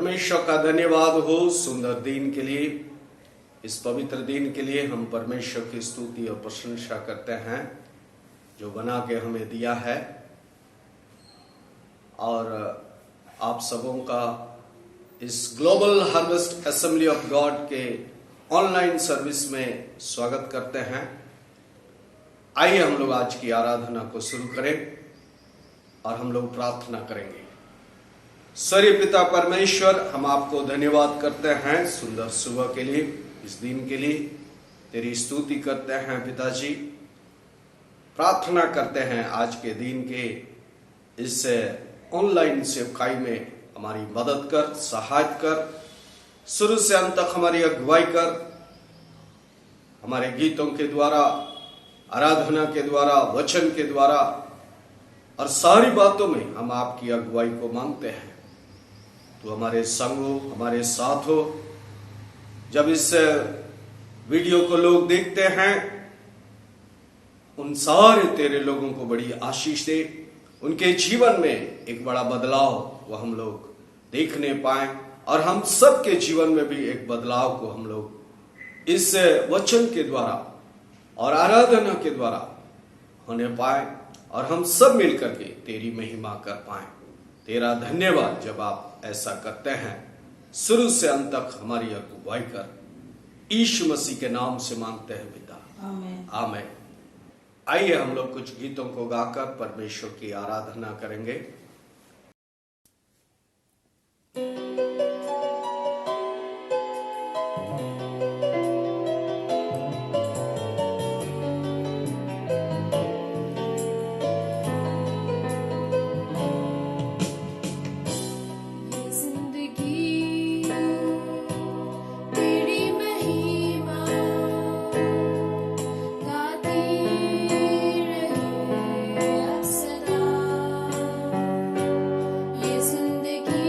परमेश्वर का धन्यवाद हो सुंदर दिन के लिए। इस पवित्र दिन के लिए हम परमेश्वर की स्तुति और प्रशंसा करते हैं जो बना के हमें दिया है। और आप सबों का इस global harvest assembly of God के ऑनलाइन सर्विस में स्वागत करते हैं। आइए हम लोग आज की आराधना को शुरू करें और हम लोग प्रार्थना करेंगे। स्वर्गीय पिता परमेश्वर, हम आपको धन्यवाद करते हैं सुंदर सुबह के लिए, इस दिन के लिए तेरी स्तुति करते हैं पिताजी। प्रार्थना करते हैं आज के दिन के इस ऑनलाइन सेवकाई में हमारी मदद कर, सहायता कर, शुरू से अंत तक हमारी अगुवाई कर। हमारे गीतों के द्वारा, आराधना के द्वारा, वचन के द्वारा और सारी बातों में हम आपकी अगुवाई को मांगते हैं। तो हमारे संग हो, हमारे साथ हो। जब इस वीडियो को लोग देखते हैं, उन सारे तेरे लोगों को बड़ी आशीष दे, उनके जीवन में एक बड़ा बदलाव वो हम लोग देखने पाए और हम सब के जीवन में भी एक बदलाव को हम लोग इस वचन के द्वारा और आराधना के द्वारा होने पाए और हम सब मिलकर के तेरी महिमा कर पाए। तेरा धन्यवाद जब आप ऐसा करते हैं। शुरू से अंत तक हमारी अगुवाई कर, यीशु मसीह के नाम से मांगते हैं पिता, आमीन आमीन। आइए हम लोग कुछ गीतों को गाकर परमेश्वर की आराधना करेंगे। ये जिंदगी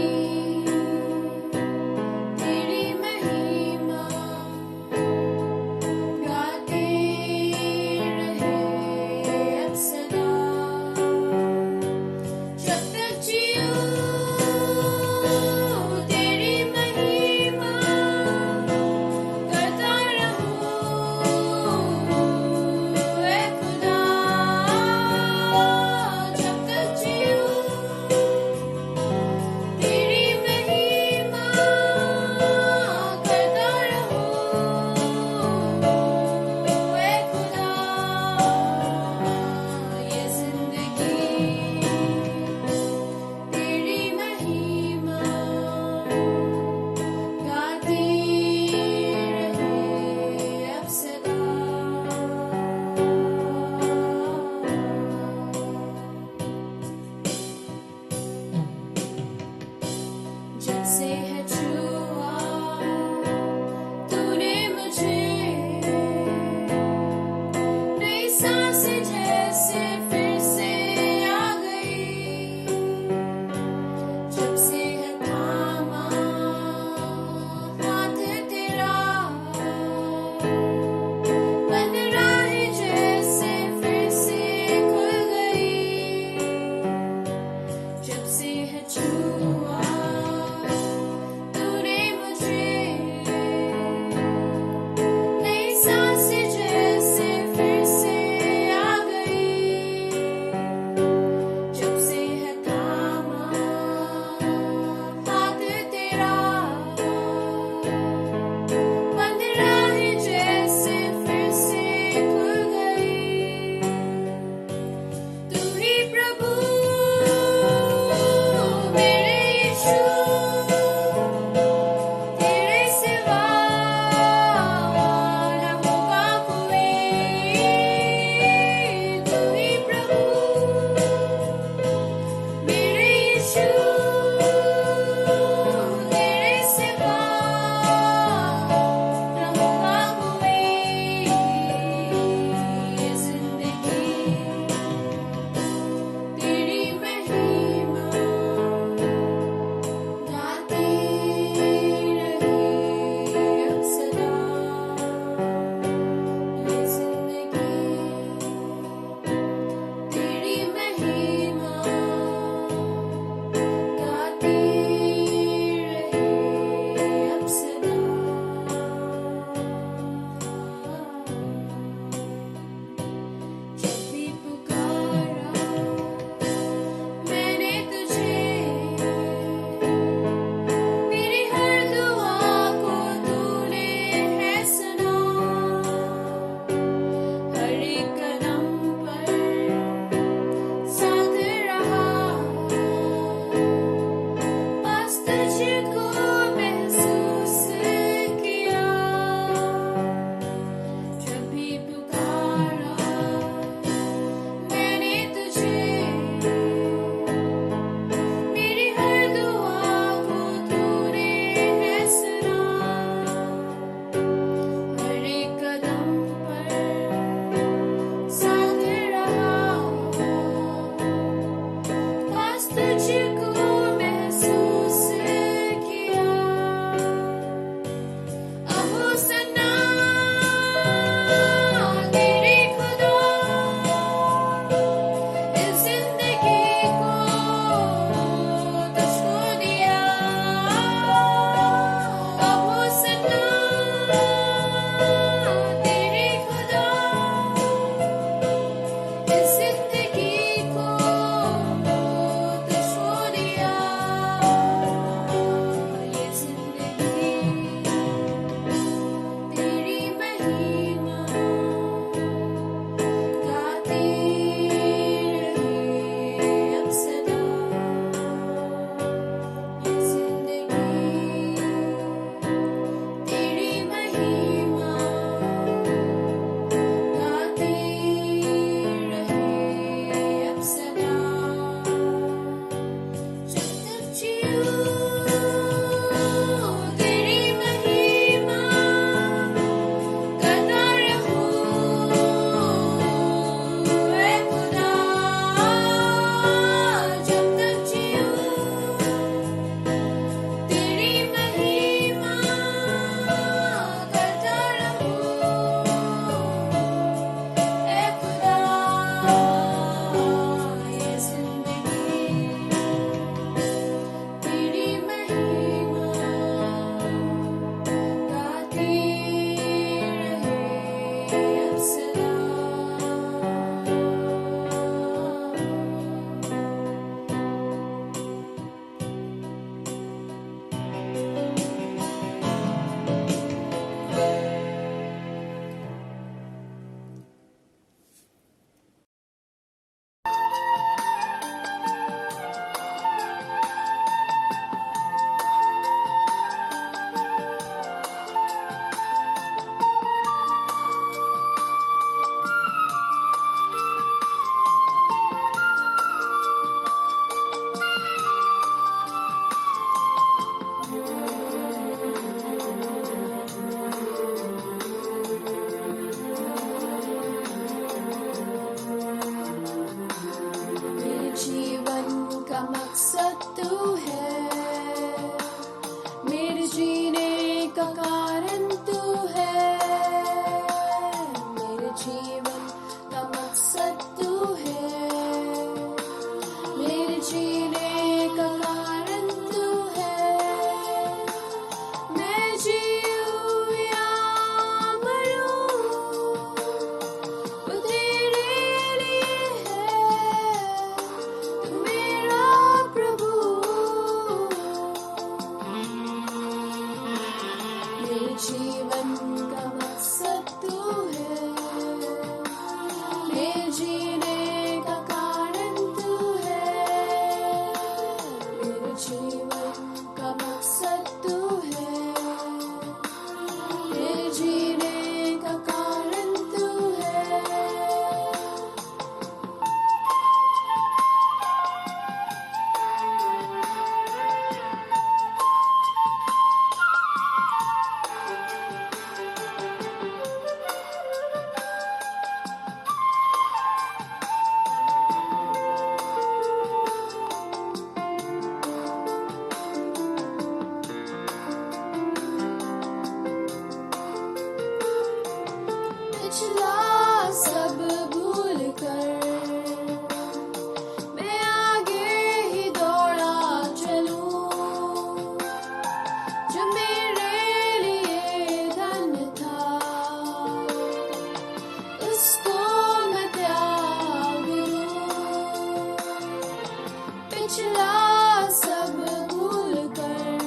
पिछला सब भूल कर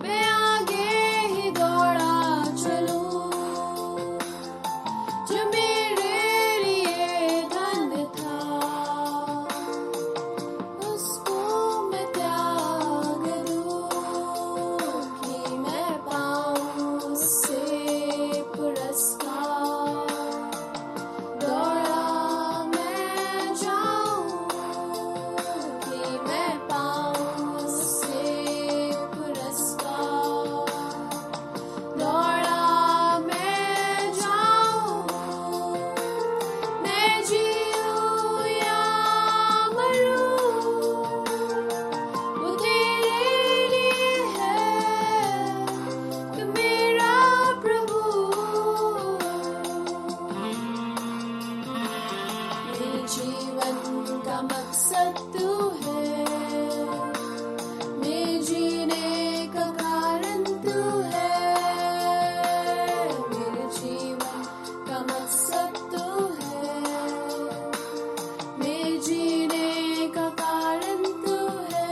मैं आगे ही दौड़ा चलूं, जो मेरे लिए धन था उसको मैं त्याग दूं, कि मैं पाऊं उससे पुरस्कार। दौड़ा मैं जाऊं कि मैं पाऊं उससे पुरस्कार। दौड़ा मैं जाऊं, मैं जीऊं या मरूं, वो तेरे लिए है कि मेरा प्रभु। मेरे जीवन का मकसद तू है, मेरे जीने का कारण तू है। मेरे जीवन का मकसद तू है, मेरे जीने का कारण तू है।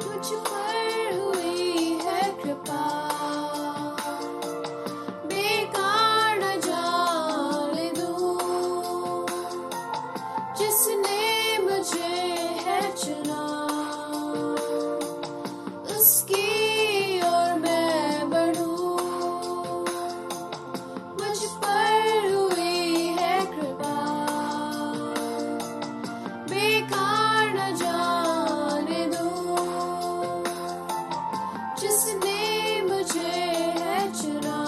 मुझ पर हुई है कृपा, बेकार न जाने दूं, जिसने मुझे है चुना उसकी ओर मैं बढ़ूं। मुझ पर हुई है कृपा, बेकार न जाने दूं, जिसने मुझे है चुना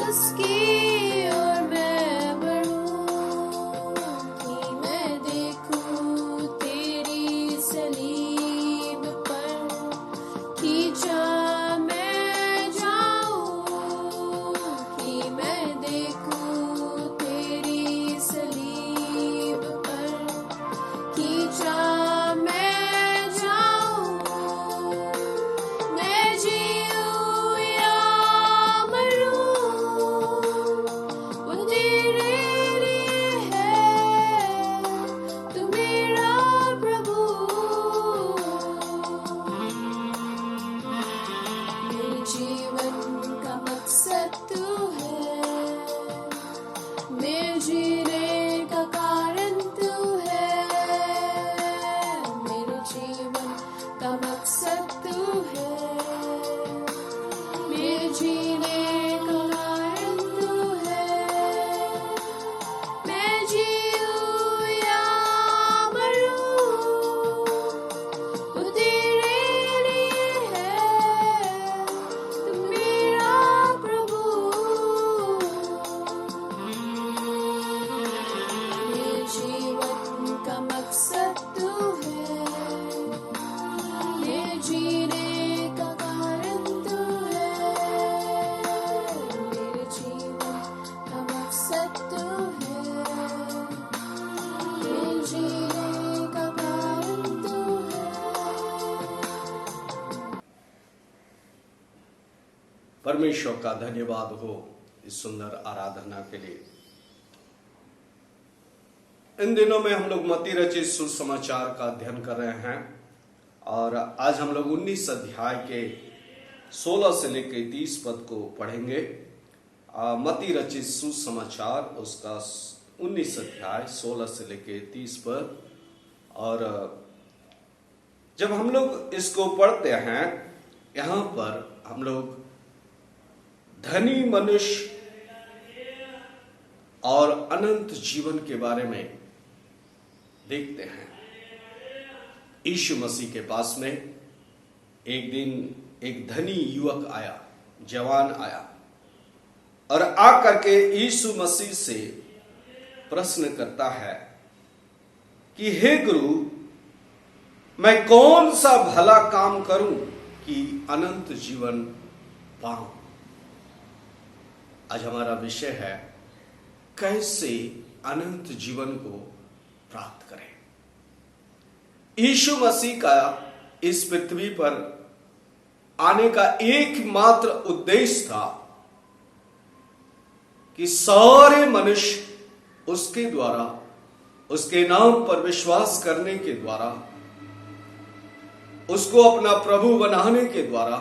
उसकी ओर मैं बढ़ूं, कि मैं देखूं तेरी सलीब पर खींचा मैं जाऊं, कि मैं देखूं तेरी सलीब पर खींचा मैं जाऊं, मैं जीऊं या मरूं, वो तेरे लिए है तू मेरा प्रभु। मेरे जीवन का मकसद तू है, मेरे जीने का कारण तू है। मेरे जीवन का मकसद तू है, मेरे जीने का कारण तू है। मैं जीऊं या मरूं, वो तेरे लिए है तू मेरा प्रभु। मेरे जीवन का मकसद तू है, मेरे जीने का कारण तू है। मेरे जीवन का मकसद तू है, मेरे जीने का कारण तू है। परमेश्वर का धन्यवाद हो इस सुंदर आराधना के लिए। इन दिनों में हम लोग मत्ती रचित सुसमाचार का अध्ययन कर रहे हैं और आज हम लोग 19 अध्याय के 16 से लेकर 30 पद को पढ़ेंगे। मत्ती रचित सुसमाचार उसका 19 अध्याय 16 से लेकर 30 पद। और जब हम लोग इसको पढ़ते हैं, यहाँ पर हम लोग धनी मनुष्य और अनंत जीवन के बारे में देखते हैं। यीशु मसीह के पास में एक दिन एक धनी युवक आया, जवान आया और आकर के यीशु मसीह से प्रश्न करता है कि हे गुरु, मैं कौन सा भला काम करूं कि अनंत जीवन पाऊं। आज हमारा विषय है कैसे अनंत जीवन को प्राप्त करें। यीशु मसीह का इस पृथ्वी पर आने का एकमात्र उद्देश्य था कि सारे मनुष्य उसके द्वारा, उसके नाम पर विश्वास करने के द्वारा, उसको अपना प्रभु बनाने के द्वारा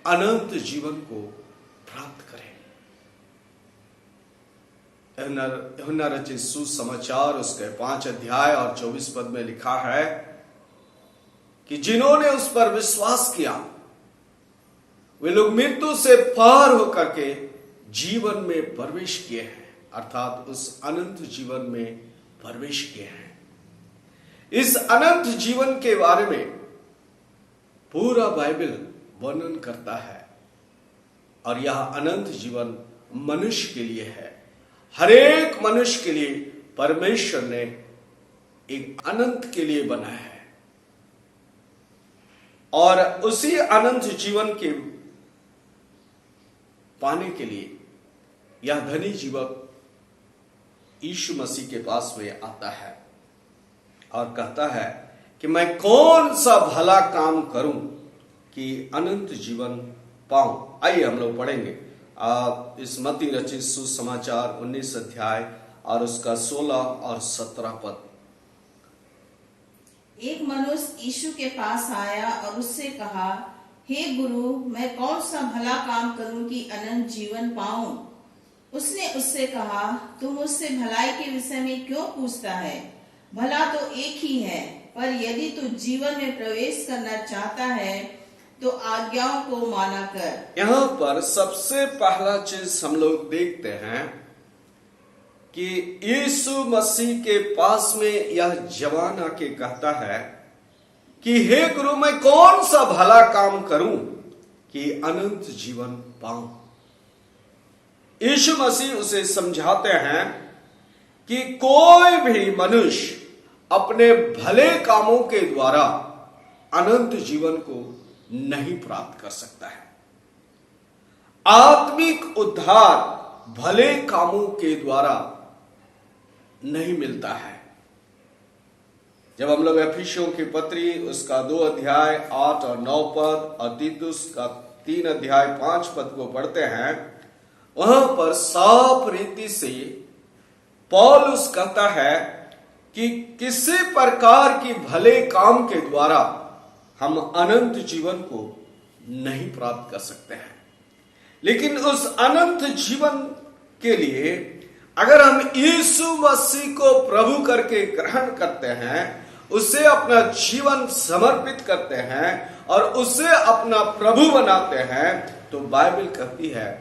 अनंत जीवन को प्राप्त करें। यूहन्ना रचित सुसमाचार उसके 5 अध्याय और 24 पद में लिखा है कि जिन्होंने उस पर विश्वास किया वे लोग मृत्यु से पार होकर के जीवन में प्रवेश किए हैं, अर्थात उस अनंत जीवन में प्रवेश किए हैं। इस अनंत जीवन के बारे में पूरा बाइबल वर्णन करता है और यह अनंत जीवन मनुष्य के लिए है। हर एक मनुष्य के लिए परमेश्वर ने एक अनंत के लिए बनाया है और उसी अनंत जीवन के पाने के लिए यह धनी युवक यीशु मसीह के पास में आता है और कहता है कि मैं कौन सा भला काम करूं कि अनंत जीवन पाऊं। आइए हम लोग पढ़ेंगे इस मत्ती रचित सुसमाचार 19 अध्याय और उसका 16 और 17 पद। एक मनुष्य यीशु के पास आया और उससे कहा, हे गुरु, मैं कौन सा भला काम करूं कि अनंत जीवन पाऊं। उसने उससे कहा, तू मुझसे भलाई के विषय में क्यों पूछता है? भला तो एक ही है, पर यदि तू जीवन में प्रवेश करना चाहता है तो आज्ञाओं को माना कर। यहाँ पर सबसे पहला चीज हम लोग देखते हैं कि यीशु मसीह के पास में यह जवान आके कहता है कि हे गुरु, मैं कौन सा भला काम करूं कि अनंत जीवन पाऊं। यीशु मसीह उसे समझाते हैं कि कोई भी मनुष्य अपने भले कामों के द्वारा अनंत जीवन को नहीं प्राप्त कर सकता है। आत्मिक उद्धार भले कामों के द्वारा नहीं मिलता है। जब हम लोग एफिसियों की पत्री उसका 2 अध्याय 8 और 9 पद और तीतुस का 3 अध्याय 5 पद को पढ़ते हैं, वहां पर साफ रीति से पौलुस कहता है कि किसी प्रकार की भले काम के द्वारा हम अनंत जीवन को नहीं प्राप्त कर सकते हैं। लेकिन उस अनंत जीवन के लिए अगर हम यीशु मसीह को प्रभु करके ग्रहण करते हैं, उसे अपना जीवन समर्पित करते हैं और उसे अपना प्रभु बनाते हैं, तो बाइबल कहती है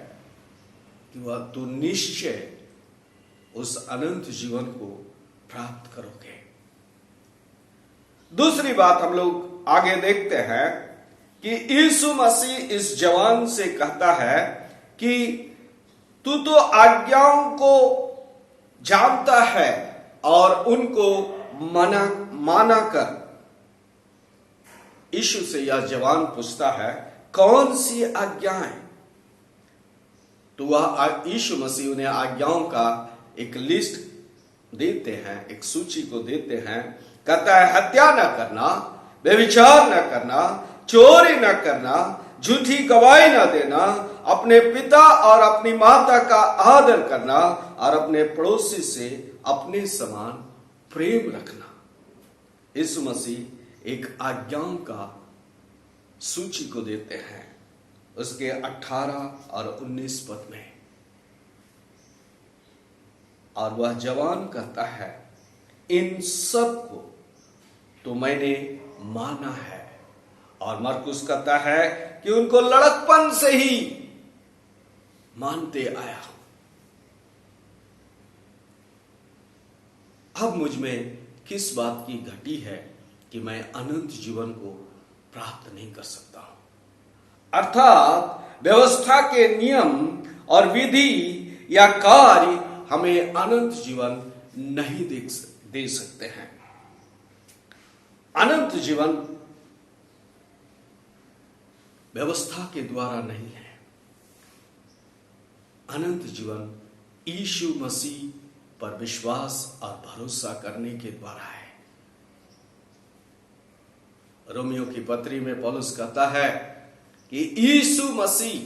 कि वह तू निश्चय उस अनंत जीवन को प्राप्त करोगे। दूसरी बात हम लोग आगे देखते हैं कि यीशु मसीह इस जवान से कहता है कि तू तो आज्ञाओं को जानता है और उनको माना कर। यीशु से यह जवान पूछता है, कौन सी आज्ञाएं? तो वह यीशु मसीह उन्हें आज्ञाओं का एक लिस्ट देते हैं, एक सूची को देते हैं। कहता है, हत्या न करना, व्यभिचार न करना, चोरी न करना, झूठी गवाही न देना, अपने पिता और अपनी माता का आदर करना और अपने पड़ोसी से अपने समान प्रेम रखना। यीशु मसीह एक आज्ञाओं का सूची को देते हैं उसके 18 और 19 पद में। और वह जवान कहता है, इन सब को तो मैंने माना है। और मरकुस कहता है कि उनको लड़कपन से ही मानते आया हूं। अब मुझ में किस बात की घटी है कि मैं अनंत जीवन को प्राप्त नहीं कर सकता हूं। अर्थात व्यवस्था के नियम और विधि या कार्य हमें अनंत जीवन नहीं दे सकते हैं। अनंत जीवन व्यवस्था के द्वारा नहीं है। अनंत जीवन यीशु मसीह पर विश्वास और भरोसा करने के द्वारा है। रोमियो की पत्री में पौलुस कहता है कि यीशु मसीह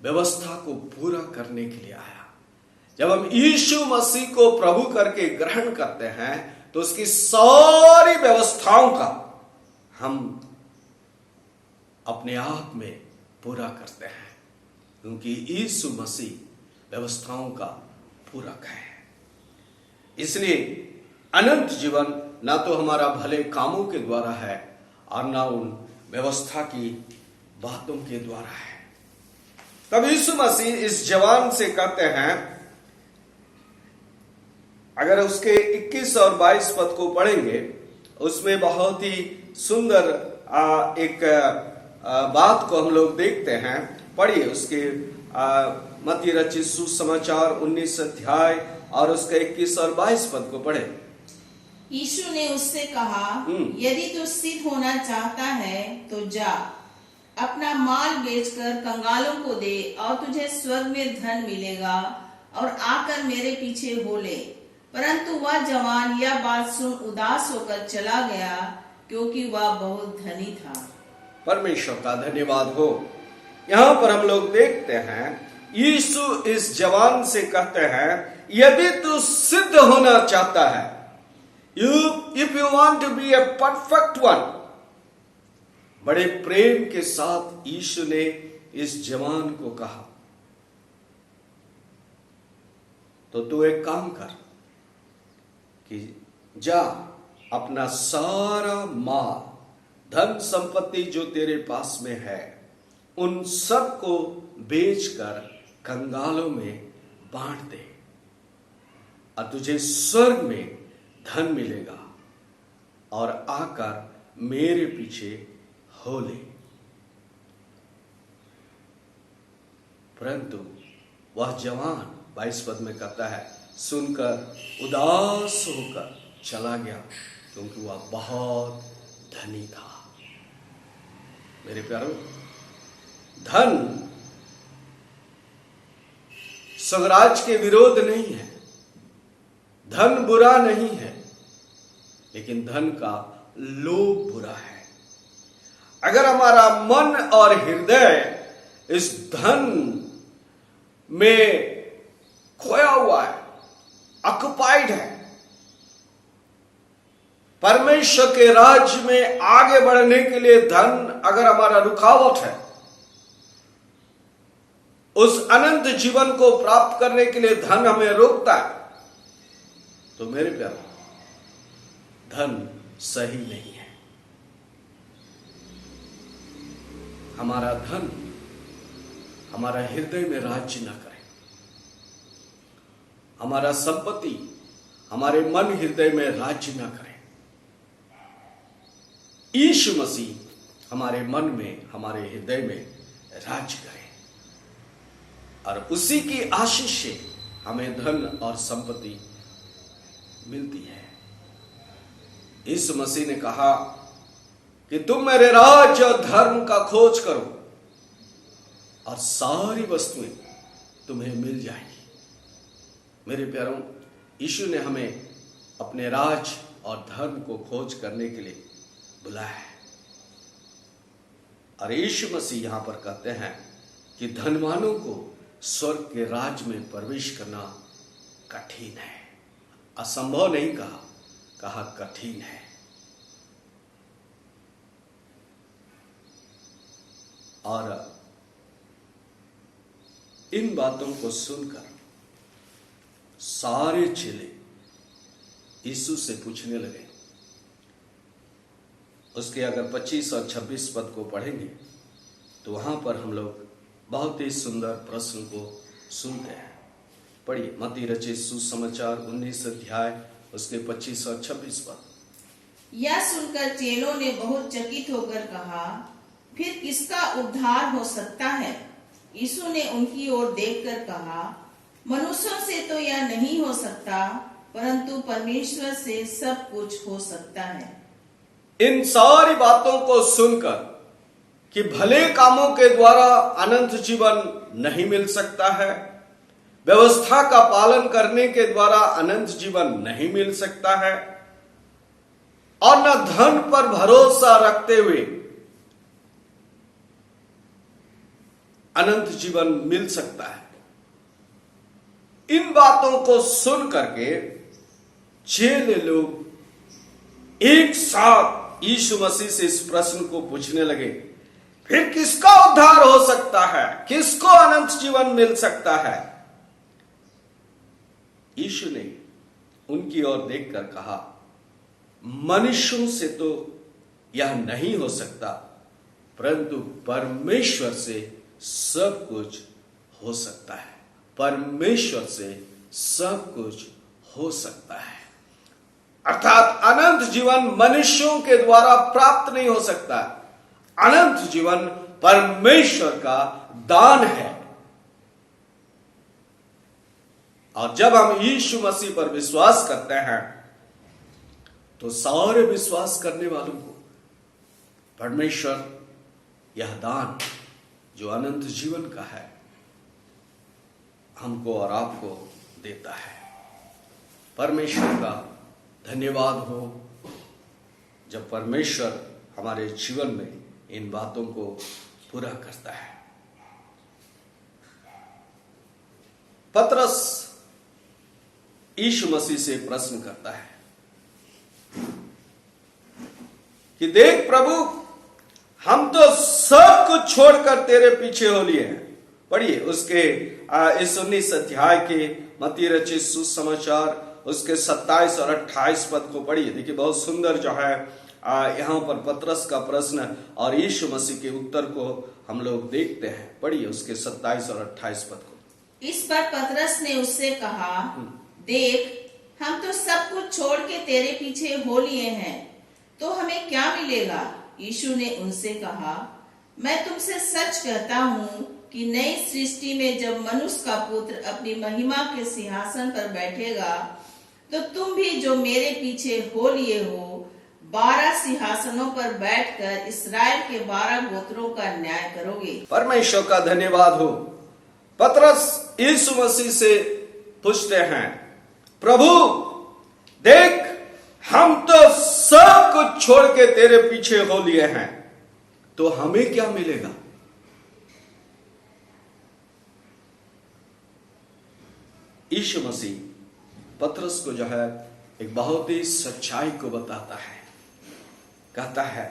व्यवस्था को पूरा करने के लिए आया। जब हम यीशु मसीह को प्रभु करके ग्रहण करते हैं तो उसकी सारी व्यवस्थाओं का हम अपने आप में पूरा करते हैं, क्योंकि यीशु मसीह व्यवस्थाओं का पूरक है। इसलिए अनंत जीवन ना तो हमारा भले कामों के द्वारा है और ना उन व्यवस्था की बातों के द्वारा है। तब यीशु मसीह इस जवान से कहते हैं, अगर उसके 21 और 22 पद को पढ़ेंगे, उसमें बहुत ही सुंदर एक बात को हम लोग देखते हैं। पढ़िए उसके मत्ती रचित सुसमाचार 19 अध्याय और उसके 21 और 22 पद को पढ़े। यीशु ने उससे कहा, यदि तू सिद्ध होना चाहता है तो जा, अपना माल बेचकर कंगालों को दे और तुझे स्वर्ग में धन मिलेगा, और आकर मेरे पीछे हो ले। परंतु वह जवान यह बात सुन उदास होकर चला गया, क्योंकि वह बहुत धनी था। परमेश्वर का धन्यवाद हो। यहां पर हम लोग देखते हैं यीशु इस जवान से कहते हैं, यदि तू सिद्ध होना चाहता है, if you want to be a perfect one. बड़े प्रेम के साथ यीशु ने इस जवान को कहा, तो तू एक काम कर कि जा, अपना सारा माल धन संपत्ति जो तेरे पास में है उन सब को बेचकर कंगालों में बांट दे, और तुझे स्वर्ग में धन मिलेगा, और आकर मेरे पीछे हो ले। परंतु वह जवान 22 पद में कहता है, सुनकर उदास होकर चला गया, क्योंकि वह बहुत धनी था। मेरे प्यारों, धन स्वराज के विरोध नहीं है, धन बुरा नहीं है, लेकिन धन का लोभ बुरा है। अगर हमारा मन और हृदय इस धन में खोया हुआ है, ऑक्युपाइड है, परमेश्वर के राज्य में आगे बढ़ने के लिए धन अगर हमारा रुकावट है, उस अनंत जीवन को प्राप्त करने के लिए धन हमें रोकता है, तो मेरे प्यारे, धन सही नहीं है। हमारा धन हमारा हृदय में राज्य ना करे, हमारा संपत्ति हमारे मन हृदय में राज्य ना करे। यीशु मसीह हमारे मन में, हमारे हृदय में राज्य करे, और उसी की आशीष से हमें धन और संपत्ति मिलती है। यीशु मसीह ने कहा कि तुम मेरे राज्य और धर्म का खोज करो और सारी वस्तुएं तुम्हें मिल जाएंगी। मेरे प्यारों, यीशु ने हमें अपने राज और धर्म को खोज करने के लिए बुलाया है। और यीशु मसीह यहां पर कहते हैं कि धनवानों को स्वर्ग के राज में प्रवेश करना कठिन है। असंभव नहीं कहा, कहा कठिन है। और इन बातों को सुनकर सारे चेले यीशु से पूछने लगे। उसके अगर 25 और 26 पद को पढ़ेंगे तो वहां पर हम लोग बहुत ही सुंदर प्रश्न को सुनते हैं। पढ़िए मत्ती रचित सुसमाचार 19 अध्याय उसके 25 और 26 पद। यह सुनकर चेलों ने बहुत चकित होकर कहा, फिर किसका उद्धार हो सकता है? यीशु ने उनकी ओर देखकर कहा, मनुष्यों से तो यह नहीं हो सकता, परंतु परमेश्वर से सब कुछ हो सकता है। इन सारी बातों को सुनकर कि भले कामों के द्वारा अनंत जीवन नहीं मिल सकता है, व्यवस्था का पालन करने के द्वारा अनंत जीवन नहीं मिल सकता है, और न धन पर भरोसा रखते हुए अनंत जीवन मिल सकता है, इन बातों को सुन करके चेले लोग एक साथ यीशु मसीह से इस प्रश्न को पूछने लगे, फिर किसका उद्धार हो सकता है, किसको अनंत जीवन मिल सकता है? यीशु ने उनकी ओर देखकर कहा, मनुष्यों से तो यह नहीं हो सकता, परंतु परमेश्वर से सब कुछ हो सकता है। परमेश्वर से सब कुछ हो सकता है। अर्थात अनंत जीवन मनुष्यों के द्वारा प्राप्त नहीं हो सकता। अनंत जीवन परमेश्वर का दान है। और जब हम यीशु मसीह पर विश्वास करते हैं तो सारे विश्वास करने वालों को परमेश्वर यह दान जो अनंत जीवन का है हमको और आपको देता है। परमेश्वर का धन्यवाद हो जब परमेश्वर हमारे जीवन में इन बातों को पूरा करता है। पतरस यीशु मसीह से प्रश्न करता है कि देख प्रभु, हम तो सब कुछ छोड़कर तेरे पीछे हो लिए हैं। पढ़िए उसके इस 19 अध्याय के मत्ती रचित सुसमाचार उसके 27 और 28 पद को पढ़िए। देखिए बहुत सुंदर जो है यहाँ पर पतरस का प्रश्न और यीशु मसीह के उत्तर को हम लोग देखते हैं। पढ़िए उसके 27 और 28 पद को। इस पर पतरस ने उससे कहा, देख हम तो सब कुछ छोड़ के तेरे पीछे हो लिए हैं, तो हमें क्या मिलेगा? यीशु ने उनसे कहा, मैं तुमसे सच कहता हूँ कि नई सृष्टि में जब मनुष्य का पुत्र अपनी महिमा के सिंहासन पर बैठेगा, तो तुम भी जो मेरे पीछे हो लिए हो 12 सिंहासनों पर बैठकर इस्राएल के 12 गोत्रों का न्याय करोगे। परमेश्वर का धन्यवाद हो। पतरस यीशु मसीह से पूछते हैं, प्रभु देख हम तो सब कुछ छोड़ के तेरे पीछे हो लिए हैं, तो हमें क्या मिलेगा? यीशु मसीह पतरस को जो है एक बहुत ही सच्चाई को बताता है। कहता है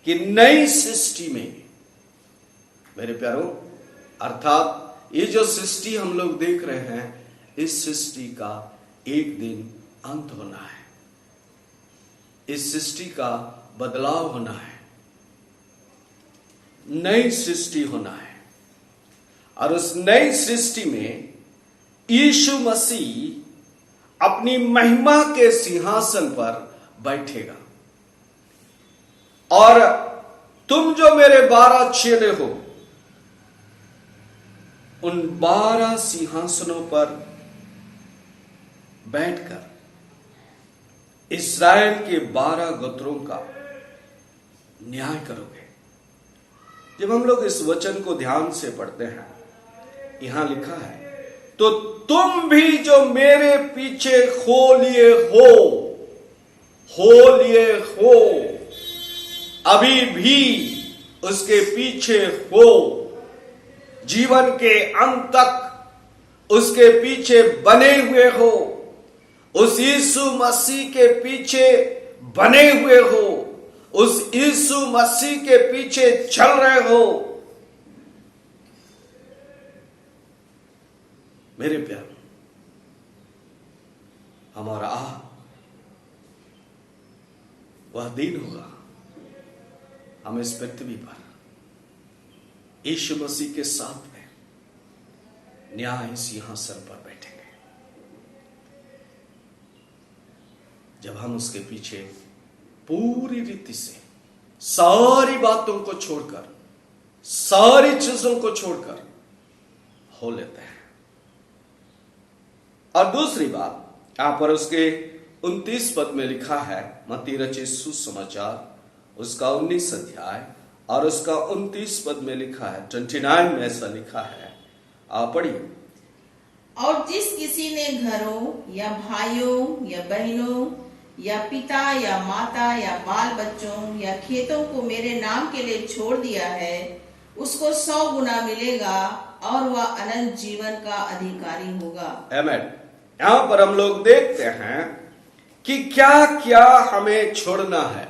कि नई सृष्टि में मेरे प्यारों, अर्थात ये जो सृष्टि हम लोग देख रहे हैं, इस सृष्टि का एक दिन अंत होना है। इस सृष्टि का बदलाव होना है, नई सृष्टि होना है। और उस नई सृष्टि में यीशु मसीह अपनी महिमा के सिंहासन पर बैठेगा। और तुम जो मेरे 12 चेले हो, उन 12 सिंहासनों पर बैठकर इस्राएल के 12 गोत्रों का न्याय करोगे। जब हम लोग इस वचन को ध्यान से पढ़ते हैं, यहां लिखा है, तो तुम भी जो मेरे पीछे हो लिए हो, अभी भी उसके पीछे हो, जीवन के अंत तक उसके पीछे बने हुए हो, उस यीशु मसीह के पीछे बने हुए हो, उस यीशु मसीह के पीछे चल रहे हो। मेरे प्यार, हमारा वह दिन होगा, हम इस पृथ्वी पर यीशु मसीह के साथ में न्याय सिंहासन पर बैठेंगे। जब हम उसके पीछे पूरी रीति से सारी बातों को छोड़कर, सारी चीजों को छोड़कर हो लेते हैं। और दूसरी बात, यहाँ पर उसके 29 पद में लिखा है, मत्ती रचित सुसमाचार उसका 19 अध्याय और उसका 29 पद में लिखा है, 29 में ऐसा लिखा है, आप पढ़िए। और जिस किसी ने घरों या भाइयों या बहनों या पिता या माता या बाल बच्चों या खेतों को मेरे नाम के लिए छोड़ दिया है, उसको 100 गुना मिलेगा और वह अनंत जीवन का अधिकारी होगा। आमीन। यहाँ पर हम लोग देखते हैं कि क्या क्या हमें छोड़ना है।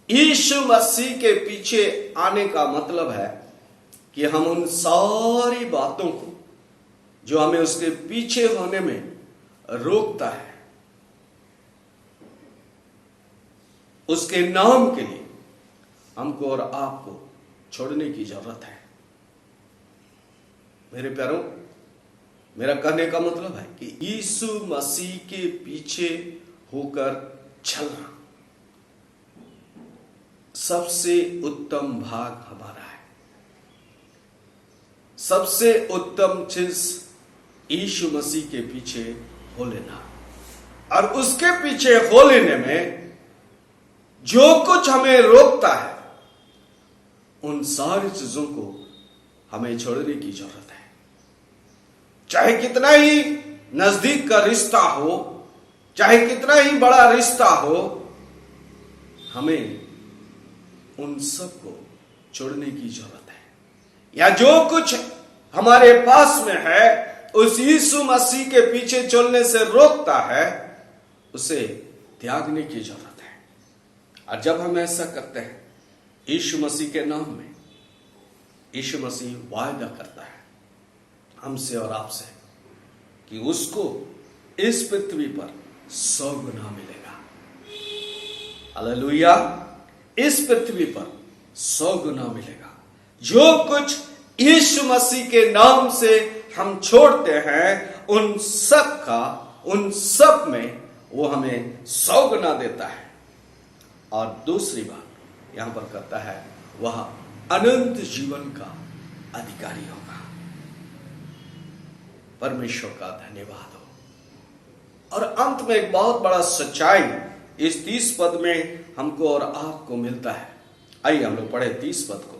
यीशु मसीह के पीछे आने का मतलब है कि हम उन सारी बातों को जो हमें उसके पीछे होने में रोकता है, उसके नाम के लिए हमको और आपको छोड़ने की जरूरत है। मेरे प्यारों, मेरा कहने का मतलब है कि यीशु मसीह के पीछे होकर चलना सबसे उत्तम भाग हमारा है। सबसे उत्तम चीज यीशु मसीह के पीछे हो लेना, और उसके पीछे हो लेने में जो कुछ हमें रोकता है, उन सारी चीजों को हमें छोड़ने की जरूरत है। चाहे कितना ही नजदीक का रिश्ता हो, चाहे कितना ही बड़ा रिश्ता हो, हमें उन सब को छोड़ने की जरूरत है। या जो कुछ हमारे पास में है, उस यीशु मसीह के पीछे चलने से रोकता है, उसे त्यागने की जरूरत है। और जब हम ऐसा करते हैं यीशु मसीह के नाम में, यीशु मसीह वायदा करता है हमसे और आपसे कि उसको इस पृथ्वी पर 100 गुना मिलेगा। हालेलुया। इस पृथ्वी पर 100 गुना मिलेगा। जो कुछ यीशु मसीह के नाम से हम छोड़ते हैं, उन सब में वो हमें 100 गुना देता है। और दूसरी बात यहां पर कहता है, वह अनंत जीवन का अधिकारी होगा। परमेश्वर का धन्यवाद हो। और अंत में एक बहुत बड़ा सच्चाई इस 30 पद में हमको और आपको मिलता है। आइए हम लोग पढ़े 30 पद को।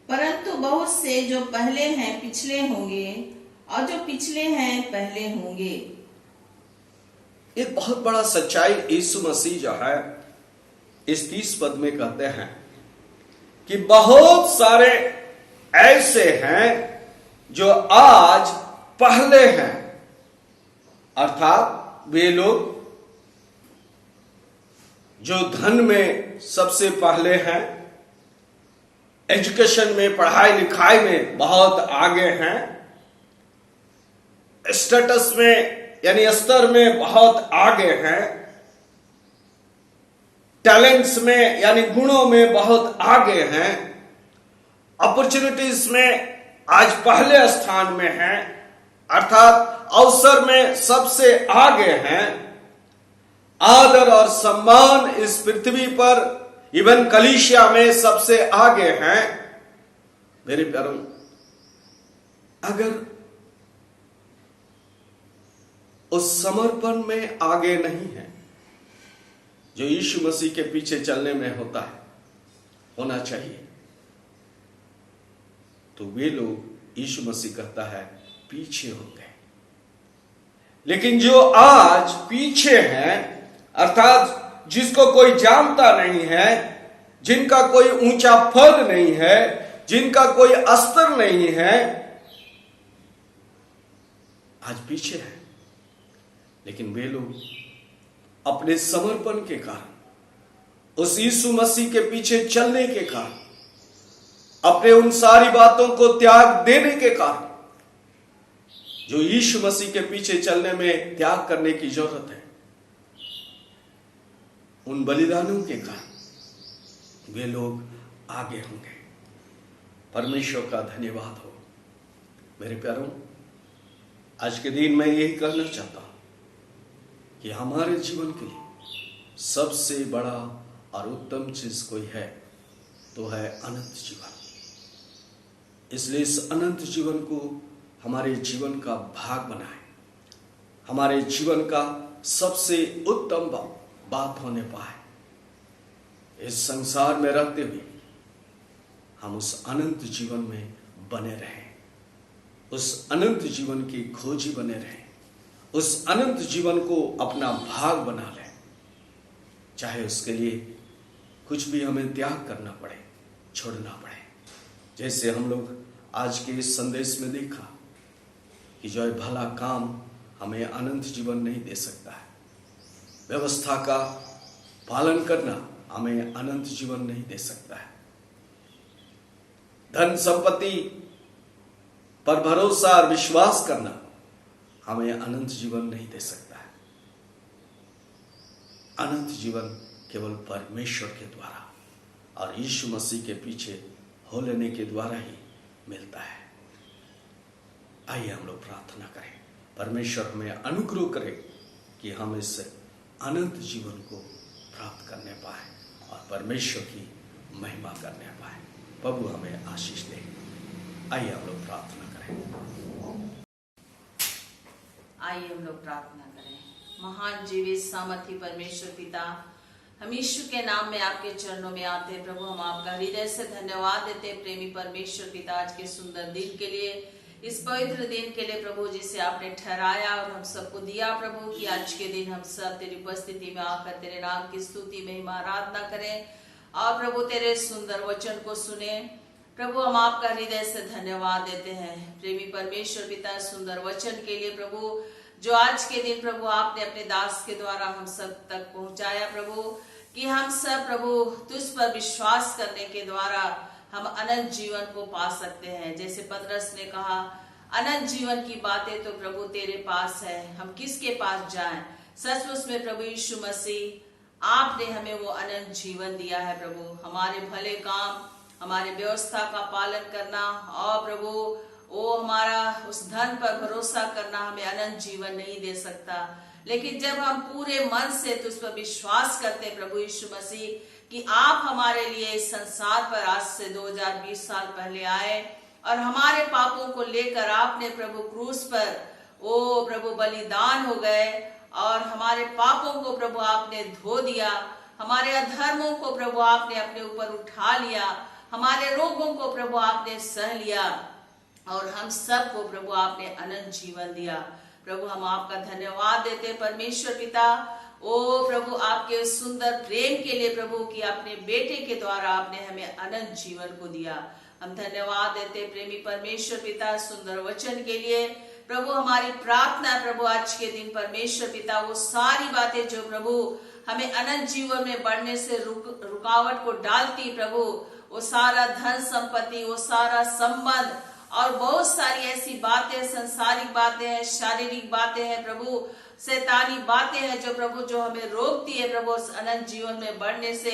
परंतु बहुत से जो पहले हैं पिछले होंगे, और जो पिछले हैं पहले होंगे। एक बहुत बड़ा सच्चाई यीशु मसीह जो है इस 30 पद में कहते हैं कि बहुत सारे ऐसे हैं जो आज पहले हैं, अर्थात वे लोग जो धन में सबसे पहले हैं, एजुकेशन में, पढ़ाई लिखाई में बहुत आगे हैं, स्टेटस में यानी स्तर में बहुत आगे हैं, टैलेंट्स में यानी गुणों में बहुत आगे हैं, अपॉर्चुनिटीज में आज पहले स्थान में हैं, अर्थात अवसर में सबसे आगे हैं, आदर और सम्मान इस पृथ्वी पर इवन कलीसिया में सबसे आगे हैं। मेरे प्यारों, अगर उस समर्पण में आगे नहीं है जो यीशु मसीह के पीछे चलने में होना चाहिए, तो वे लोग यीशु मसीह कहता है पीछे हो गए। लेकिन जो आज पीछे हैं, अर्थात जिसको कोई जानता नहीं है, जिनका कोई ऊंचा पद नहीं है, जिनका कोई स्तर नहीं है, आज पीछे है। लेकिन वे लोग अपने समर्पण के कारण, उस यीशु मसीह के पीछे चलने के कारण, अपने उन सारी बातों को त्याग देने के कारण, जो यीशु मसीह के पीछे चलने में त्याग करने की जरूरत है, उन बलिदानों के कारण वे लोग आगे होंगे। परमेश्वर का धन्यवाद हो। मेरे प्यारों, आज के दिन मैं यही कहना चाहता हूं कि हमारे जीवन के लिए सबसे बड़ा और उत्तम चीज कोई है तो है अनंत जीवन। इसलिए इस अनंत जीवन को हमारे जीवन का भाग बनाएं। हमारे जीवन का सबसे उत्तम बात होने पाए। इस संसार में रहते हुए हम उस अनंत जीवन में बने रहें, उस अनंत जीवन की खोजी बने रहें, उस अनंत जीवन को अपना भाग बना लें, चाहे उसके लिए कुछ भी हमें त्याग करना पड़े, छोड़ना पड़े। जैसे हम लोग आज के इस संदेश में देखा कि जो भला काम हमें अनंत जीवन नहीं दे सकता है, व्यवस्था का पालन करना हमें अनंत जीवन नहीं दे सकता है, धन संपत्ति पर भरोसा और विश्वास करना हमें अनंत जीवन नहीं दे सकता है। अनंत जीवन केवल परमेश्वर के द्वारा और यीशु मसीह के पीछे हो लेने के द्वारा ही मिलता है। आइए हम लोग प्रार्थना करें, परमेश्वर हमें अनुग्रह करे कि हम इस अनंत जीवन को प्राप्त करने पाए और परमेश्वर की महिमा करने पाए। प्रभु हमें आशीष दे। आइए हम लोग प्रार्थना करें। आइए हम लोग प्रार्थना करें। महान जीवित सामर्थी परमेश्वर पिता, हम यीशु के नाम में आपके चरणों में आते हैं। प्रभु हम आपका हृदय से धन्यवाद देते हैं। प्रेमी परमेश्वर पिता, आज के सुंदर दिन के लिए, इस पवित्र दिन के लिए प्रभु जिसे आपने ठहराया और हम सबको दिया प्रभु, कि आज के दिन हम सब तेरी उपस्थिति में आकर तेरे नाम की स्तुति महिमा आराधना करें और प्रभु तेरे सुंदर वचन को सुने। प्रभु हम आपका हृदय से धन्यवाद देते हैं। प्रेमी परमेश्वर पिता, सुंदर वचन के लिए प्रभु, जो आज के दिन प्रभु आपने अपने दास के द्वारा हम सब तक पहुंचाया प्रभु, कि हम सब प्रभु तुझ पर विश्वास करने के द्वारा हम अनंत जीवन को पा सकते हैं। जैसे पतरस ने कहा, अनंत जीवन की बातें तो प्रभु तेरे पास है, हम किसके पास जाएं। सचमुच में प्रभु यीशु मसीह आपने हमें वो अनंत जीवन दिया है प्रभु। हमारे भले काम, हमारे व्यवस्था का पालन करना और प्रभु वो हमारा उस धन पर भरोसा करना हमें अनंत जीवन नहीं दे सकता। लेकिन जब हम पूरे मन से तुझ पर विश्वास करते प्रभु यीशु मसीह, कि आप हमारे लिए इस संसार पर आज से 2020 साल पहले आए और हमारे पापों को लेकर आपने प्रभु क्रूस पर ओ प्रभु बलिदान हो गए और हमारे पापों को प्रभु आपने धो दिया, हमारे अधर्मों को प्रभु आपने अपने ऊपर उठा लिया, हमारे रोगों को प्रभु आपने सह लिया और हम सबको प्रभु आपने अनंत जीवन दिया। प्रभु हम आपका धन्यवाद देते परमेश्वर पिता, ओ प्रभु आपके सुंदर प्रेम के लिए प्रभु, कि अपने बेटे के द्वारा आपने हमें अनंत जीवन को दिया। हम धन्यवाद देते प्रेमी परमेश्वर पिता सुंदर वचन के लिए। प्रभु हमारी प्रार्थना प्रभु आज के दिन परमेश्वर पिता, वो सारी बातें जो प्रभु हमें अनंत जीवन में बढ़ने से रुकावट को डालती प्रभु, वो सारा धन संपत्ति, वो सारा संबंध और बहुत सारी ऐसी बातें, संसारिक बातें हैं, शारीरिक बातें हैं प्रभु, शैतानी बातें हैं जो प्रभु जो हमें रोकती है प्रभु उस अनंत जीवन में बढ़ने से।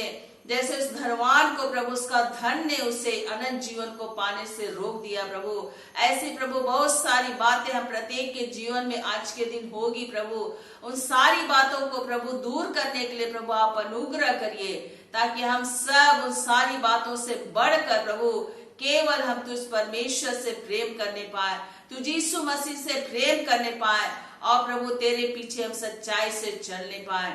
जैसे उस धनवान को प्रभु उसका धन ने उसे अनंत जीवन को पाने से रोक दिया प्रभु, ऐसे प्रभु बहुत सारी बातें हम प्रत्येक के जीवन में आज के दिन होगी प्रभु। उन सारी बातों को प्रभु दूर करने के लिए प्रभु आप अनुग्रह करिए, ताकि हम सब उन सारी बातों से बढ़कर प्रभु केवल हम तुझ परमेश्वर से प्रेम करने पाए, तुझ यीशु मसीह से प्रेम करने पाए और प्रभु तेरे पीछे हम सच्चाई से चलने पाए,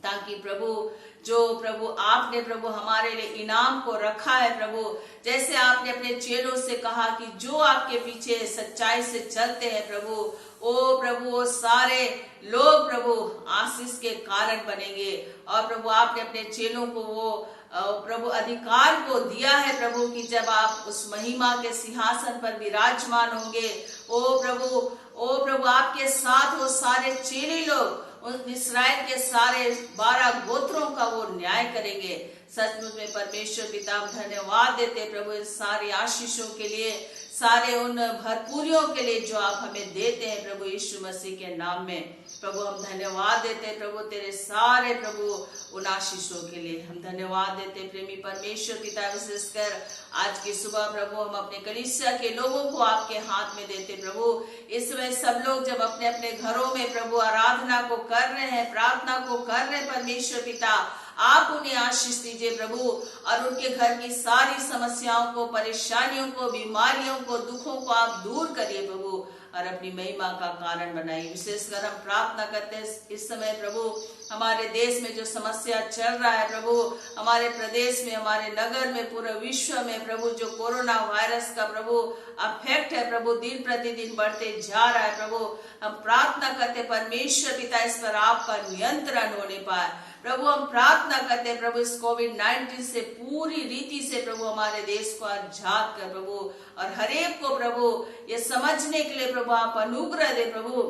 ताकि प्रभु जो प्रभु आपने प्रभु हमारे लिए इनाम को रखा है प्रभु, जैसे आपने अपने चेलों से कहा कि जो आपके पीछे सच्चाई से चलते हैं प्रभु, ओ प्रभु वो सारे लोग प्रभु आशीष के कारण बनेंगे। और प्रभु आपने अपने चेलों को वो प्रभु अधिकार को दिया है प्रभु, कि जब आप उस महिमा के सिंहासन पर विराजमान होंगे, ओ प्रभु आपके साथ वो सारे चेले लोग उन इस्राएल के सारे 12 गोत्रों का वो न्याय करेंगे। सचमुच में परमेश्वर पिता धन्यवाद देते प्रभु इस सारी आशीषों के लिए, सारे उन भरपूरियों के लिए जो आप हमें देते हैं प्रभु यीशु मसीह के नाम में। प्रभु हम धन्यवाद देते हैं प्रभु तेरे सारे प्रभु उन आशीषों के लिए। हम धन्यवाद देते प्रेमी परमेश्वर पिता, विशेषकर आज की सुबह प्रभु हम अपने कलीसिया के लोगों को आपके हाथ में देते प्रभु। इस समय सब लोग जब अपने अपने घरों में प्रभु आराधना को कर रहे हैं, प्रार्थना को कर रहे हैं परमेश्वर पिता, आप उन्हें आशीष दीजिए प्रभु और उनके घर की सारी समस्याओं को, परेशानियों को, बीमारियों को, दुखों को आप दूर करिए प्रभु। और अपनी महिमा का कारण बनाइए। विशेषकर हम प्रार्थना करते हैं इस समय प्रभु, हमारे देश में जो समस्या चल रहा है प्रभु, हमारे प्रदेश में, हमारे नगर में, पूरे विश्व में प्रभु, जो कोरोना वायरस का प्रभु अफेक्ट है प्रभु, दिन प्रतिदिन बढ़ते जा रहा है प्रभु, हम प्रार्थना करते परमेश्वर पिता इस पर आपका नियंत्रण होने पाए प्रभु। हम प्रार्थना करते हैं प्रभु, इस कोविड-19 से पूरी रीति से प्रभु हमारे देश को आजाद कर प्रभु, और हर एक को प्रभु ये समझने के लिए प्रभु आप अनुग्रह दे प्रभु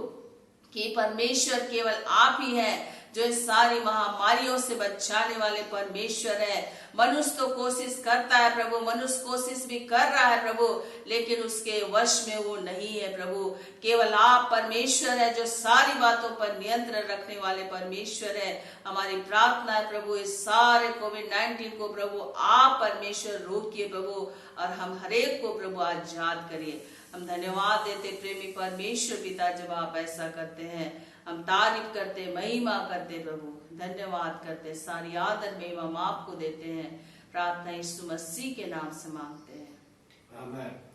कि परमेश्वर केवल आप ही हैं जो इस सारी महामारियों से बचाने वाले परमेश्वर है। मनुष्य तो कोशिश करता है प्रभु, मनुष्य कोशिश भी कर रहा है प्रभु, लेकिन उसके वश में वो नहीं है प्रभु। केवल आप परमेश्वर है जो सारी बातों पर नियंत्रण रखने वाले परमेश्वर है। हमारी प्रार्थना है प्रभु, इस सारे कोविड-19 को प्रभु आप परमेश्वर रोकिए प्रभु, और हम हरेक को प्रभु आजाद करिए। हम धन्यवाद देते प्रेमी परमेश्वर पिता जब आप ऐसा करते हैं, हम तारीफ करते, महिमा करते प्रभु, धन्यवाद करते, सारी आदर महिमा हम आपको देते हैं। प्रार्थना यीशु मसीह के नाम से मांगते हैं, आमीन।